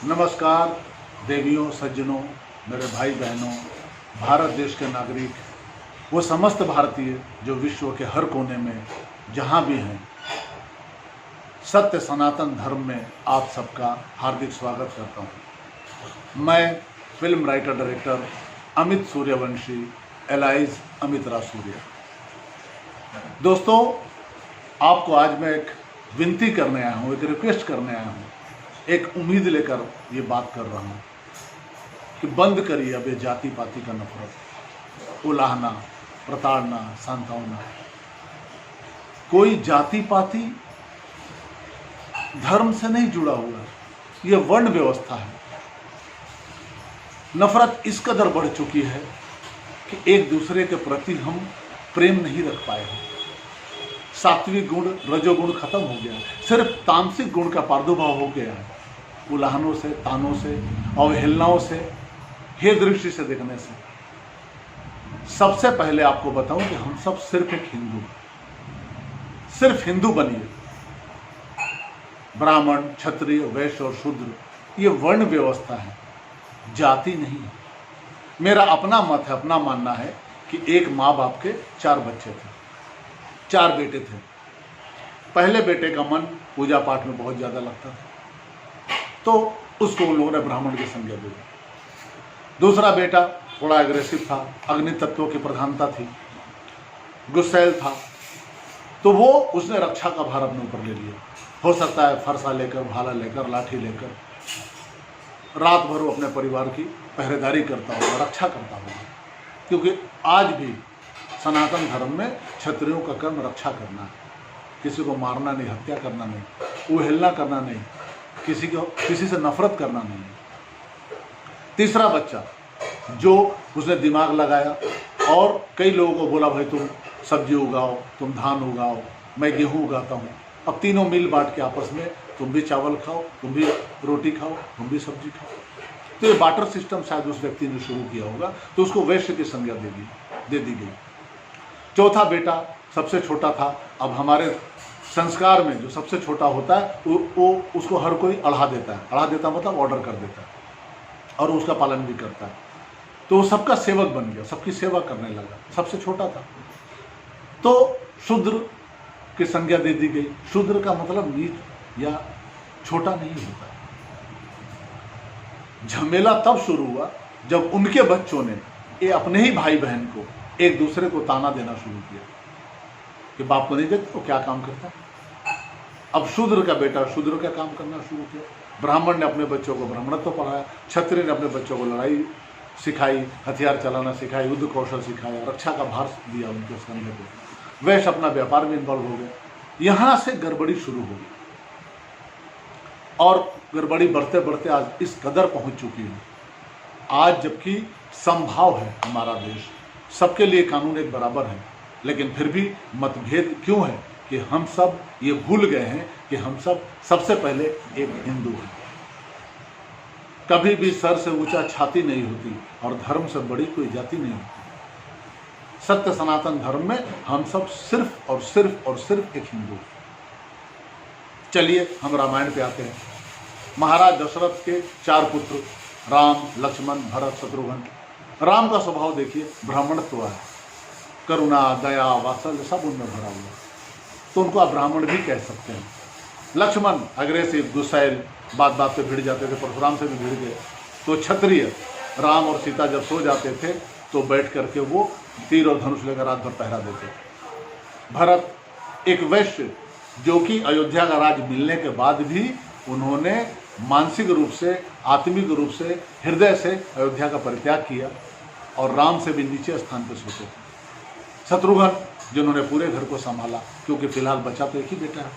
नमस्कार देवियों, सज्जनों, मेरे भाई बहनों, भारत देश के नागरिक, वो समस्त भारतीय जो विश्व के हर कोने में जहाँ भी हैं, सत्य सनातन धर्म में आप सबका हार्दिक स्वागत करता हूँ। मैं film writer director Amit Suryavanshi, alias Amit Rasurya. दोस्तों, आपको आज मैं एक विनती करने आया हूँ, एक रिक्वेस्ट करने आया हूँ, एक उम्मीद लेकर ये बात कर रहा हूँ कि बंद करिए अब ये जाति पाति का नफरत, उलाहना, प्रताड़ना, सांत्वना। कोई जाति पाति धर्म से नहीं जुड़ा हुआ है, ये वर्ण व्यवस्था है। नफरत इस कदर बढ़ चुकी है कि एक दूसरे के प्रति हम प्रेम नहीं रख पाए हैं। सात्विक गुण, रजोगुण खत्म हो गया है, सिर्फ तामसिक गुण का प्रादुर्भाव हो गया है। उलाहनों से, तानों से, अवहेलनाओं से, हे दृष्टि से देखने से। सबसे पहले आपको बताऊं कि हम सब सिर्फ एक हिंदू, सिर्फ हिंदू बनिए। ब्राह्मण, क्षत्रिय, वैश्य और शूद्र ये वर्ण व्यवस्था है, जाति नहीं है। मेरा अपना मत है, अपना मानना है कि एक माँ बाप के 4 बच्चे थे, 4 बेटे थे। पहले बेटे का मन पूजा पाठ में बहुत ज़्यादा लगता था, तो उसको उन लोगों ने ब्राह्मण की संज्ञा दी। दूसरा बेटा थोड़ा एग्रेसिव था, अग्नि तत्वों की प्रधानता थी, गुस्सैल था, तो वो उसने रक्षा का भार अपने ऊपर ले लिया। हो सकता है फरसा लेकर, भाला लेकर, लाठी लेकर रात भर वो अपने परिवार की पहरेदारी करता होगा, रक्षा करता होगा। क्योंकि आज भी सनातन धर्म में क्षत्रियों का कर्म रक्षा करना है, किसी को मारना नहीं, हत्या करना नहीं, उहेलना करना नहीं, किसी से नफरत करना नहीं। तीसरा बच्चा जो उसने दिमाग लगाया और कई लोगों को बोला, भाई तुम सब्जी उगाओ, तुम धान उगाओ, मैं गेहूं उगाता हूं, अब तीनों मिल बांट के आपस में, तुम भी चावल खाओ, तुम भी रोटी खाओ, तुम भी सब्जी खाओ। तो ये बार्टर सिस्टम शायद उस व्यक्ति ने शुरू किया होगा, तो उसको वैश्य की संज्ञा दे दी गई। चौथा बेटा सबसे छोटा था। अब हमारे संस्कार में जो सबसे छोटा होता है वो उसको हर कोई अढ़ा देता है। अढ़ा देता मतलब ऑर्डर कर देता है और उसका पालन भी करता है। तो वो सबका सेवक बन गया, सबकी सेवा करने लगा, सबसे छोटा था। तो शूद्र की संज्ञा दे दी गई। शूद्र का मतलब नीच या छोटा नहीं होता। झमेला तब शुरू हुआ जब उनके बच्चों ने ये अपने ही भाई बहन को एक दूसरे को ताना देना शुरू किया कि बाप को नहीं देखते तो क्या काम करता है। अब शूद्र का बेटा शूद्र का काम करना शुरू किया। ब्राह्मण ने अपने बच्चों को ब्राह्मणत्व पढ़ाया, क्षत्रिय ने अपने बच्चों को लड़ाई सिखाई, हथियार चलाना सिखाई, युद्ध कौशल सिखाया, रक्षा का भार दिया उनके कंधे को। वैश्य अपना व्यापार में इन्वॉल्व हो गए। यहाँ से गड़बड़ी शुरू हो गई और गड़बड़ी बढ़ते बढ़ते आज इस कदर पहुँच चुकी है। आज जबकि संभाव है हमारा देश, सबके लिए कानून एक बराबर है, लेकिन फिर भी मतभेद क्यों है कि हम सब ये भूल गए हैं कि हम सब सबसे पहले एक हिंदू हैं। कभी भी सर से ऊंचा छाती नहीं होती और धर्म से बड़ी कोई जाति नहीं होती। सत्य सनातन धर्म में हम सब सिर्फ और सिर्फ और सिर्फ एक हिंदू। चलिए हम रामायण पे आते हैं। महाराज दशरथ के 4 पुत्र राम, लक्ष्मण, भरत, शत्रुघ्न। राम का स्वभाव देखिए, ब्राह्मणत्व है, करुणा, दया, वात्सल्य सब उनमें भरा हुआ। तो उनको आप ब्राह्मण भी कह सकते हैं। लक्ष्मण अग्रेसिव, गुस्सैल, बात बात पे भिड़ जाते थे, परशुराम से भी भिड़ गए। तो क्षत्रिय, राम और सीता जब सो जाते थे तो बैठ करके वो तीर और धनुष लेकर रात भर पहरा देते थे। भरत एक वैश्य जो कि अयोध्या का राज मिलने के बाद भी उन्होंने मानसिक रूप से, आत्मिक रूप से, हृदय से अयोध्या का परित्याग किया और राम से भी नीचे स्थान पर सोते थे। शत्रुघ्न जिन्होंने पूरे घर को संभाला, क्योंकि फिलहाल बचा तो एक ही बेटा है,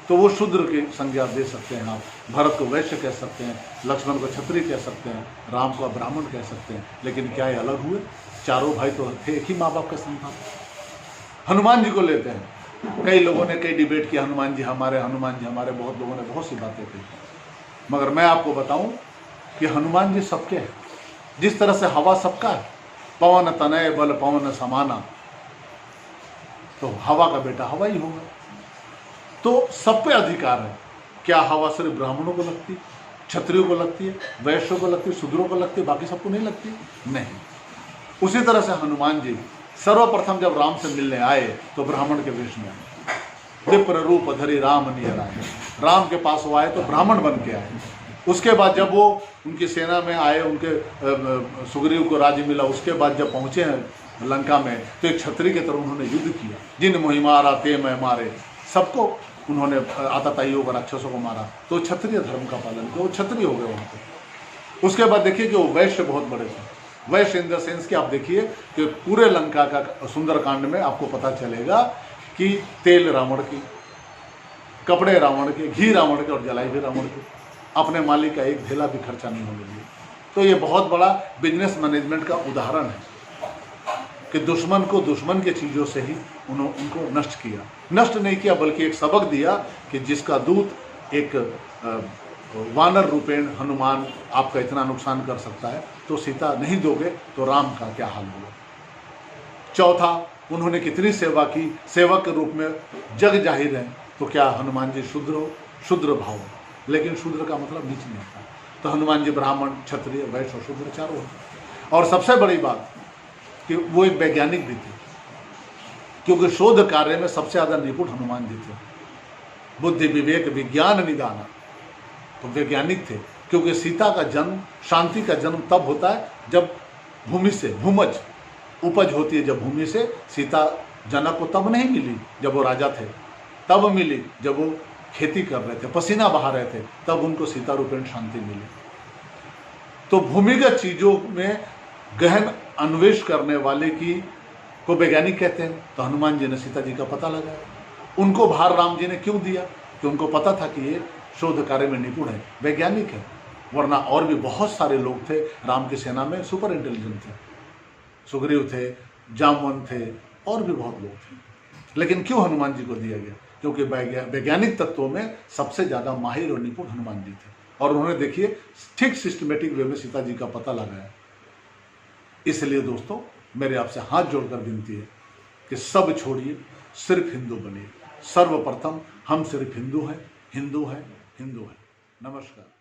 तो वो शूद्र की संज्ञा दे सकते हैं आप। भरत को वैश्य कह सकते हैं, लक्ष्मण को क्षत्रिय कह सकते हैं, राम को ब्राह्मण कह सकते हैं। लेकिन क्या ये अलग हुए? चारों भाई तो थे, एक ही माँ बाप के संतान। हनुमान जी को लेते हैं, कई लोगों ने कई डिबेट किया, हनुमान जी हमारे, हनुमान जी हमारे, बहुत लोगों ने बहुत सी बातें कही। मगर मैं आपको बताऊं कि हनुमान जी सबके हैं। जिस तरह से हवा सबका है, पवन तनय बल पवन समाना, तो हवा का बेटा हवा ही होगा। तो सब पे अधिकार है। क्या हवा सिर्फ ब्राह्मणों को लगती? क्षत्रियों को लगती है, वैश्यों को लगती है, शूद्रों को लगती है, बाकी सबको नहीं लगती? नहीं। उसी तरह से हनुमान जी सर्वप्रथम जब राम से मिलने आए तो ब्राह्मण के वेश में आए, विप्र रूप धरि राम नियर आए। राम के पास वो आए तो ब्राह्मण बन के आए। उसके बाद जब वो उनकी सेना में आए, उनके सुग्रीव को राज्य मिला, उसके बाद जब पहुंचे हैं लंका में तो एक क्षत्रिय की तरह उन्होंने युद्ध किया। जिन मोहि मारा ते मैं मारे, सबको उन्होंने आतताइयों को, राक्षसों को मारा। तो क्षत्रिय धर्म का पालन किया, वो क्षत्रिय हो गए वहाँ पे। उसके बाद देखिए कि वो वैश्य बहुत बड़े थे। वैश्य इन द सेंस कि आप देखिए कि पूरे लंका का सुंदरकांड में आपको पता चलेगा कि तेल रावण की, कपड़े रावण के, घी रावण के और जलाई भी रावण की। अपने मालिक का एक ढेला भी खर्चा नहीं होने दिया। तो ये बहुत बड़ा बिजनेस मैनेजमेंट का उदाहरण है कि दुश्मन को दुश्मन के चीज़ों से ही उनको नष्ट किया। नष्ट नहीं किया बल्कि एक सबक दिया कि जिसका दूत एक वानर रूपेण हनुमान आपका इतना नुकसान कर सकता है, तो सीता नहीं दोगे तो राम का क्या हाल होगा। चौथा, उन्होंने कितनी सेवा की, सेवक के रूप में जग जाहिर है। तो क्या हनुमान जी शूद्र भाव, लेकिन शूद्र का मतलब नीच नहीं होता। तो हनुमान जी ब्राह्मण, क्षत्रिय, वैश्य और शूद्र चारों होते। और सबसे बड़ी बात कि वो एक वैज्ञानिक भी थे, क्योंकि शोध कार्य में सबसे ज्यादा निपुण हनुमान जी थे। बुद्धि विवेक विज्ञान निदान, तो वैज्ञानिक थे। क्योंकि सीता का जन्म, शांति का जन्म तब होता है जब भूमि से, भूमज उपज होती है। जब भूमि से सीता जनक को तब नहीं मिली जब वो राजा थे, तब मिली जब वो खेती कर रहे थे, पसीना बहा रहे थे, तब उनको सीता रूपेण शांति मिली। तो भूमिगत चीजों में गहन अन्वेष करने वाले की को वैज्ञानिक कहते हैं। तो हनुमान जी ने सीता जी का पता लगाया। उनको भार राम जी ने क्यों दिया? कि उनको पता था कि ये शोध कार्य में निपुण है, वैज्ञानिक है। वरना और भी बहुत सारे लोग थे राम की सेना में, सुपर इंटेलिजेंट थे। सुग्रीव थे, जामवंत थे, और भी बहुत लोग थे। लेकिन क्यों हनुमान जी को दिया गया? क्योंकि वैज्ञानिक तत्वों में सबसे ज्यादा माहिर और निपुण हनुमान जी थे। और उन्होंने देखिए ठीक सिस्टमेटिक वे में सीता जी का पता लगाया। इसलिए दोस्तों, मेरे आपसे हाथ जोड़कर विनती है कि सब छोड़िए, सिर्फ हिंदू बनिए। सर्वप्रथम हम सिर्फ हिंदू हैं, हिंदू हैं, हिंदू हैं। नमस्कार।